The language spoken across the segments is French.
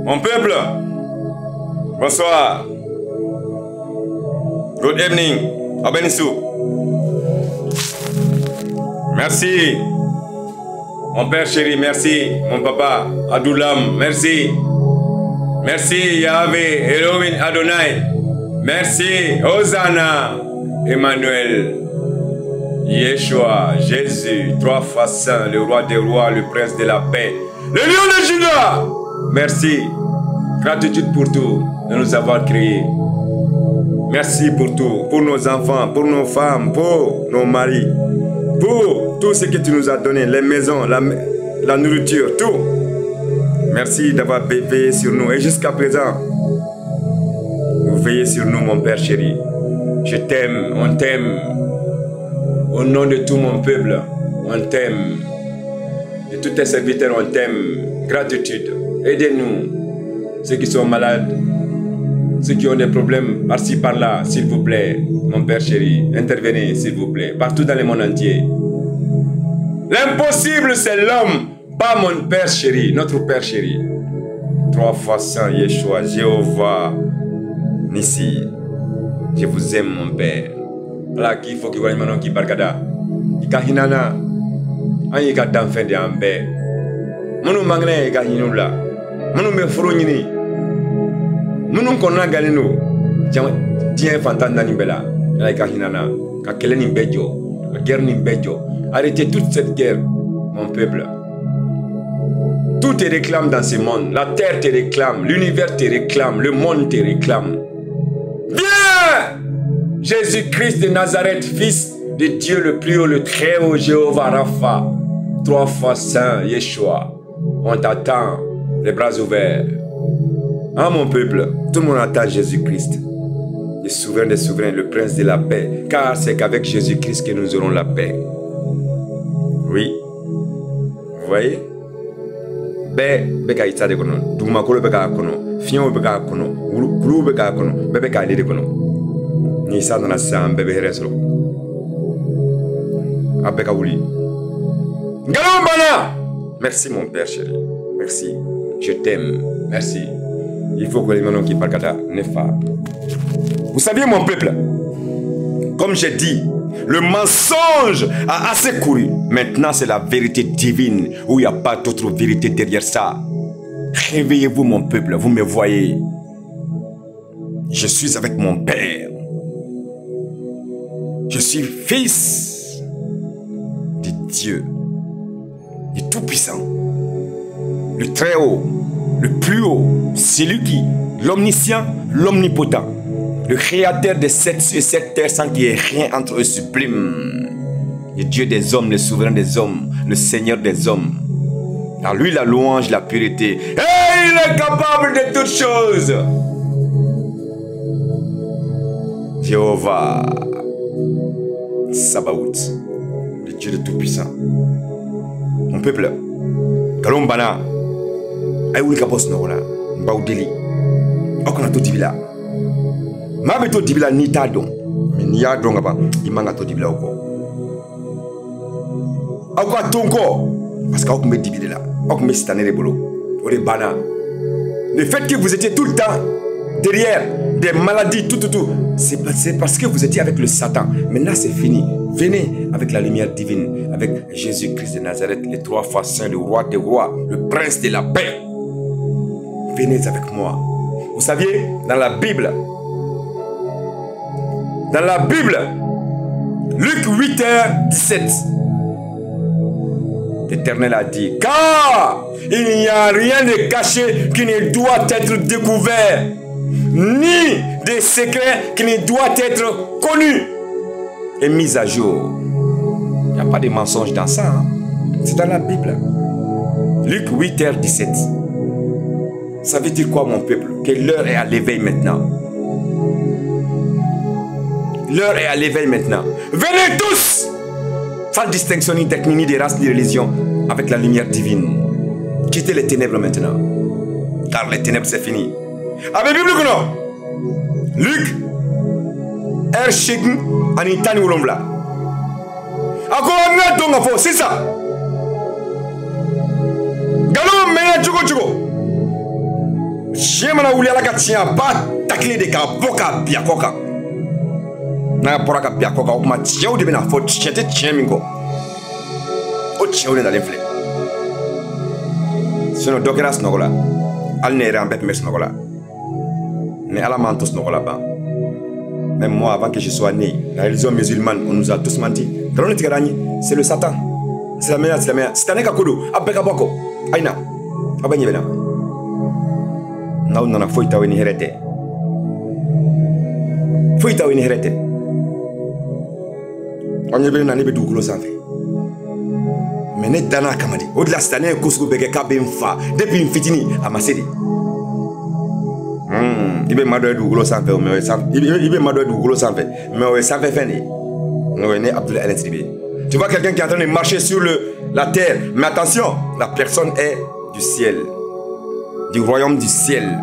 Mon peuple, bonsoir. Good evening. Abenisu. Merci. Mon père chéri, merci. Mon papa, Adoulam, merci. Merci, Yahvé, Elohim Adonai. Merci, Hosanna, Emmanuel, Yeshua, Jésus, 3 fois saint, le roi des rois, le prince de la paix, le lion de Juda. Merci. Gratitude pour tout de nous avoir créés. Merci pour tout, pour nos enfants, pour nos femmes, pour nos maris, pour tout ce que tu nous as donné, les maisons, la nourriture, tout. Merci d'avoir veillé sur nous. Et jusqu'à présent, vous veillez sur nous, mon Père chéri. Je t'aime, on t'aime. Au nom de tout mon peuple, on t'aime. De tous tes serviteurs, on t'aime. Gratitude. Aidez-nous, ceux qui sont malades, ceux qui ont des problèmes par-ci, par-là, s'il vous plaît, mon Père chéri, intervenez, s'il vous plaît, partout dans le monde entier. L'impossible, c'est l'homme, pas mon Père chéri, notre Père chéri. 3 fois saint, Yeshua, Jéhovah, Nissi. Je vous aime, mon Père. Voilà qu'il faut que vous voyez maintenant qui bargada. Il y a hinana, il y a d'enfants de ambe. Monu mangle il y a hinula. Monu me frouni. Monu konna galino. Tiens fantan nani bela. Il y a hinana. Ka keleni bejo, la guerre ni bejo. Arrêtez toute cette guerre, mon peuple. Tout te réclame dans ce monde. La terre te réclame, l'univers te réclame, le monde te réclame. Viens! Jésus-Christ de Nazareth, fils de Dieu le plus haut, le très haut, Jéhovah Rapha, 3 fois saint, Yeshua. On t'attend, les bras ouverts. Hein, mon peuple, tout le monde attend Jésus-Christ, le souverain des souverains, le prince de la paix, car c'est qu'avec Jésus-Christ que nous aurons la paix. Oui, vous voyez? Beka itade kono, dumakolo beka kono, fion beka kono, gulu beka kono, beka lede kono. Ni sa nana sam bebe resro. Abeka wuli. Galambana! Merci mon père chéri. Merci. Je t'aime. Merci. Il faut que les manos qui parlent ne fassent. Vous saviez mon peuple, comme j'ai dit, le mensonge a assez couru. Maintenant, c'est la vérité divine où il n'y a pas d'autre vérité derrière ça. Réveillez-vous, mon peuple. Vous me voyez. Je suis avec mon Père. Je suis fils de Dieu, du Tout-Puissant, le Très-Haut, le plus haut, celui qui, l'omniscient, l'omnipotent, le créateur de cette cieux et cette terre sans qu'il y ait rien entre eux sublime. Le Dieu des hommes, le souverain des hommes, le Seigneur des hommes. À lui la louange, la pureté. Et il est capable de toutes choses. Jéhovah Sabaoth, le Dieu de Tout-Puissant. Mon peuple, Kalombana, Aïouli Kapos Nora, Mbaoudeli, Okonato Dibila. Mabeto Dibila ni tadon, mais ni a donc pas, il m'a to Dibila oko. Oko tonko, parce qu'au me Dibila là, au me stane les bolos, au bana. Le fait que vous étiez tout le temps derrière des maladies, tout, c'est parce que vous étiez avec le Satan. Maintenant, c'est fini. Venez avec la lumière divine, avec Jésus-Christ de Nazareth, les 3 fois saint, le roi des rois, le prince de la paix. Venez avec moi. Vous saviez, dans la Bible, Luc 8h17, l'Éternel a dit, car il n'y a rien de caché qui ne doit être découvert, ni des secrets qui ne doivent être connus et mis à jour. Il n'y a pas de mensonge dans ça. Hein? C'est dans la Bible. Luc 8h17. Ça veut dire quoi, mon peuple? Que l'heure est à l'éveil maintenant. L'heure est à l'éveil maintenant. Venez tous, sans distinction ni technique, ni de race, ni de religion, avec la lumière divine. Quittez les ténèbres maintenant. Car les ténèbres, c'est fini. Avec Bible, non? Luc, Ershign, Anitani Wolomla. Encore un autre donc, c'est ça. Galo, mena chugo chugo. Chien mana wuli ala ka tiɲɛ ba takile de k'a bɔ k'a bin a kɔ kan. N'a bɔra ka bin a kɔ kan o kuma tiɲɛw de bɛna fɔ tiɲɛ tɛ tiɲɛ min kɔ. O tiɲɛw de nalen filɛ. Sinon dɔ kɛra sunɔgɔ la hali ne yɛrɛ an bɛɛ tun bɛ sunɔgɔ la. Mais Allah m'en tous nos là-bas. Même moi, avant que je sois né, la religion musulmane, on nous a tous menti. C'est le Satan. C'est la meilleure, c'est la meilleure. C'est un écacodo. Abeka boko. Aïna. Abanye bena. Naou nana foita weni herete. Foita weni herete. On y bena nani bedou gros sanfe. Mais ne dana kamadi. Au-delà cette année, kouskou beke kabemfa. Depuis une fitini, à Massédi. Il veut m'adorer du gros sanfé, mais il veut m'adorer du gros sanfé, mais ça fait fin. Tu vois quelqu'un qui est en train de marcher sur la terre, mais attention, la personne est du ciel, du royaume du ciel.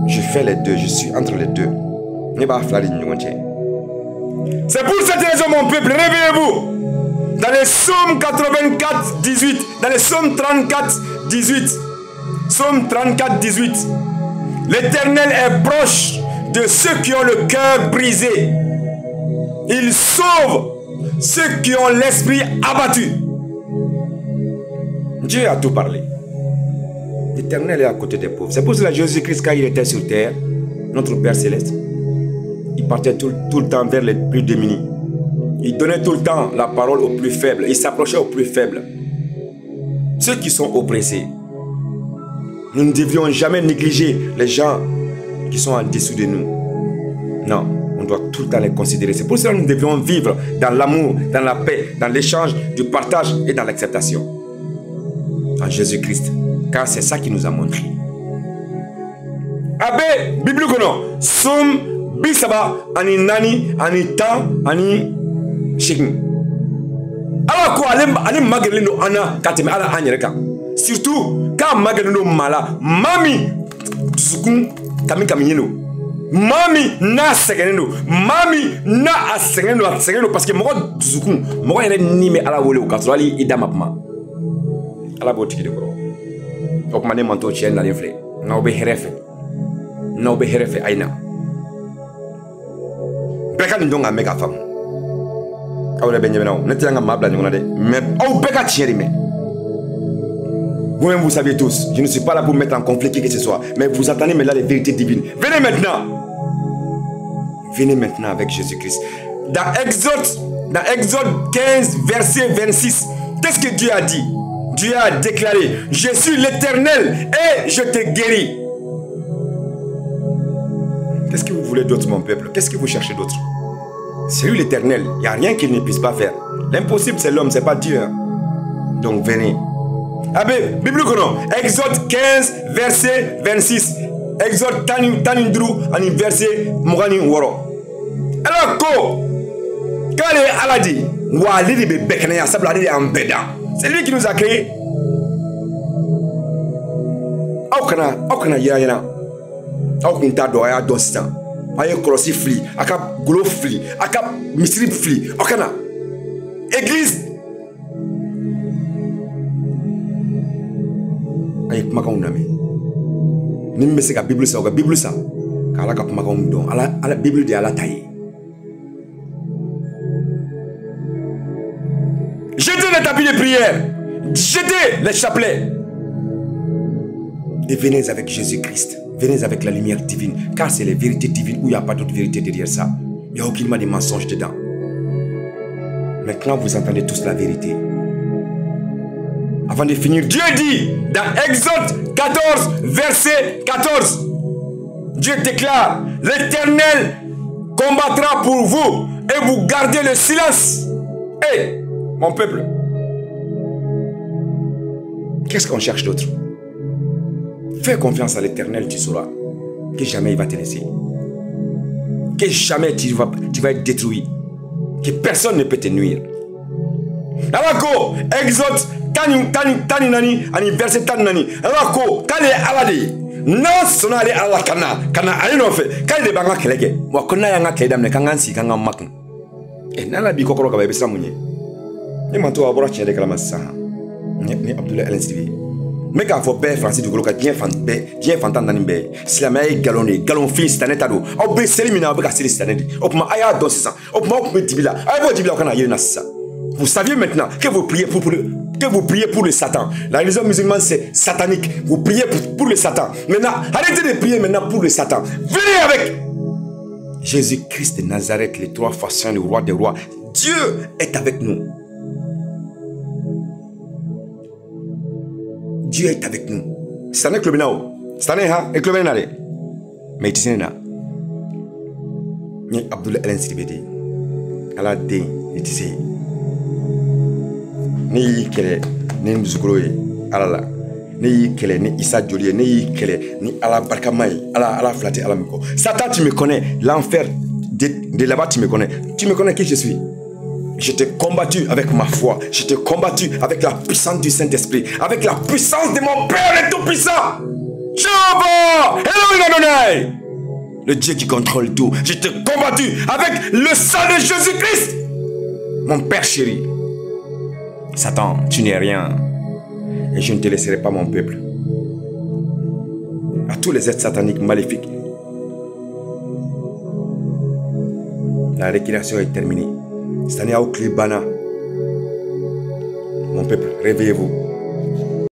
Je fais les deux, je suis entre les deux. C'est pour cette raison, mon peuple, réveillez-vous. Dans les psaumes 84, 18, dans les psaumes 34, 18. Psaume 34, 18. L'Éternel est proche de ceux qui ont le cœur brisé. Il sauve ceux qui ont l'esprit abattu. Dieu a tout parlé. L'Éternel est à côté des pauvres. C'est pour cela que Jésus-Christ, quand il était sur terre, notre Père Céleste, il partait tout le temps vers les plus démunis. Il donnait tout le temps la parole aux plus faibles. Il s'approchait aux plus faibles. Ceux qui sont oppressés. Nous ne devrions jamais négliger les gens qui sont en dessous de nous. Non, on doit tout le temps les considérer. C'est pour cela que nous devrions vivre dans l'amour, dans la paix, dans l'échange, du partage et dans l'acceptation. En Jésus-Christ. Car c'est ça qui nous a montré. Abe, Bible kono, Somme, Bisaba, Ani Nani, Ani Ta, Ani Shekin. Alors quoi, allez magelino ana kateme ala anyereka. Surtout quand magelino mala, mami sukun kami kamiyeno. Mami na segenendo, mami na asengendo parce que mo sukun, mo yene ni me ala wole o katwali idama pama. Ala botiki de ko. Ok mané manto chien na refle. Na obe herefe. Na obe herefe aina. Beka ndonga mega fam. Awre benye benao. Netianga mabla nyona de. Mais au beka tieri me. Vous-même vous savez tous, je ne suis pas là pour mettre en conflit qui que ce soit, mais vous attendez maintenant les vérités divines. Venez maintenant. Venez maintenant avec Jésus-Christ. Dans Exode 15, verset 26, qu'est-ce que Dieu a dit? Dieu a déclaré, je suis l'Éternel et je te guéris. Qu'est-ce que vous voulez d'autre, mon peuple? Qu'est-ce que vous cherchez d'autre? C'est lui l'Éternel. Il n'y a rien qu'il ne puisse pas faire. L'impossible, c'est l'homme, c'est pas Dieu. Hein? Donc venez. Abe, Bible kono, Exode 15, verset 26. Exode tanindru, ani verset mugani woro. Alors ko, quand Allah dit, wali di bekene sabla di ambeda. C'est lui qui nous a créé. Aukana yana. Aukunta do aya dostan. Aye korosi fli, aka golo fli, aka misri fli. Aukana. Église ay kumakaw nami nimbe se ka Bible sa ka ala ka kumakaw don ala Bible de ala taye. Jetez les tapis de prière, jetez les chapelets et venez avec Jésus-Christ, venez avec la lumière divine, car c'est les vérités divines où il n'y a pas d'autre vérité derrière ça. Il n'y a aucunement de mensonges dedans. Maintenant vous entendez tous la vérité. Avant de finir, Dieu dit dans Exode 14, verset 14, Dieu déclare, l'Éternel combattra pour vous et vous gardez le silence. Hé, mon peuple, qu'est-ce qu'on cherche d'autre? Fais confiance à l'Éternel, tu sauras que jamais il va te laisser. Que jamais tu vas être détruit. Que personne ne peut te nuire. Alako, Exode tani nani ani verset tani nani. Alako, kale alade. Non sonale ala kana ali no fe. Kale de banga keleke. Wa kona yanga kedam ne kanga si kanga mak. E nala bi kokoro ka be samunye. Ni manto abora chede kala massa. Ni Abdullah El Sibi. Mais quand vous père Francis de Golo, bien fantan nanimbe, si la mère est galonné, galon fils, c'est un état d'eau. On peut se l'éliminer, on peut casser les stades. On peut aya dans ce sens. On peut dire là, aïe, vous dites là, on a yé ça. Vous saviez maintenant que vous priez pour le Satan. La religion musulmane, c'est satanique. Vous priez pour le Satan. Maintenant, arrêtez de prier maintenant pour le Satan. Venez avec Jésus-Christ de Nazareth, les 3 fois saint, le roi des rois. Dieu est avec nous. Dieu est avec nous. C'est un club now. C'est un club now. Mais tu sais, ni Abdullah El Siribedi. Allah de, tu sais. Ni kele, ni Mzugroye, Allah. Ni kele, ni Issa Jolie, ni kele, ni Allah Barkamay, Allah Flaté, Allah Miko. Satan, tu me connais. L'enfer de là-bas, tu me connais. Tu me connais qui je suis. Je t'ai combattu avec ma foi. Je t'ai combattu avec la puissance du Saint-Esprit. Avec la puissance de mon Père le Tout-Puissant. Jéhovah, Elohim Adonai, le Dieu qui contrôle tout. Je t'ai combattu avec le sang de Jésus-Christ. Mon Père chéri. Satan, tu n'es rien. Et je ne te laisserai pas, mon peuple. À tous les êtres sataniques maléfiques. La récréation est terminée. Cette année, au Klibana. Mon peuple, réveillez-vous.